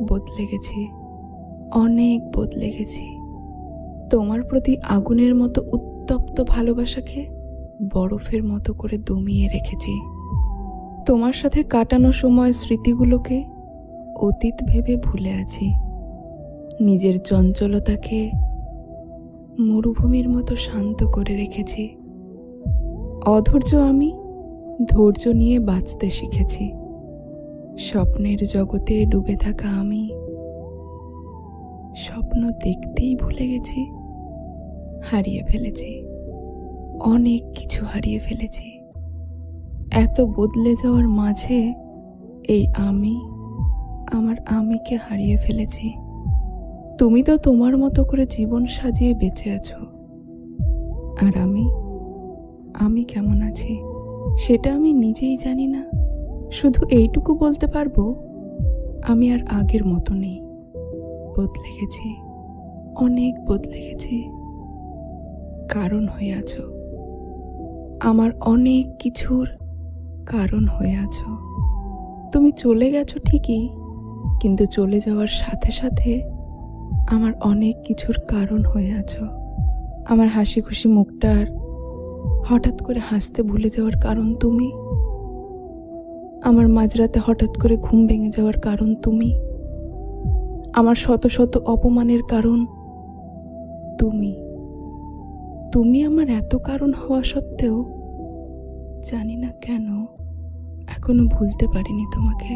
বদলে গেছি, অনেক বদলে গেছি। তোমার প্রতি আগুনের মতো উত্তপ্ত ভালোবাসাকে বরফের মতো করে দমিয়ে রেখেছি। তোমার সাথে কাটানো সময় স্মৃতিগুলোকে অতীত ভেবে ভুলে আছি। নিজের চঞ্চলতাকে মরুভূমির মতো শান্ত করে রেখেছি। অধৈর্য আমি ধৈর্য নিয়ে বাঁচতে শিখেছি। স্বপ্নের জগতে ডুবে থাকা আমি স্বপ্ন দেখতেই ভুলে গেছি। হারিয়ে ফেলেছি, অনেক কিছু হারিয়ে ফেলেছি। এত বদলে যাওয়ার মাঝে এই আমি আমার আমিকে হারিয়ে ফেলেছি। তুমি তো তোমার মতো করে জীবন সাজিয়ে বেঁচে আছো, আর আমি কেমন আছি সেটা আমি নিজেই জানি না। শুধু এইটুকু বলতে পারবো, আমি আর আগের মতো নেই। বদলে গেছি, অনেক বদলে গেছি। কারণ হয়ে আছো, আমার অনেক কিছুর কারণ হয়ে আছো। তুমি চলে গেছো ঠিকই, কিন্তু চলে যাওয়ার সাথে সাথে আমার অনেক কিছুর কারণ হয়ে আছো। আমার হাসি খুশি মুখটার হঠাৎ করে হাসতে ভুলে যাওয়ার কারণ তুমি। আমার মাঝরাতে হঠাৎ করে ঘুম ভেঙে যাওয়ার কারণ তুমি। আমার শত শত অপমানের কারণ তুমি। তুমি আমার এত কারণ হওয়া সত্ত্বেও জানি না কেন এখনো ভুলতে পারিনি তোমাকে।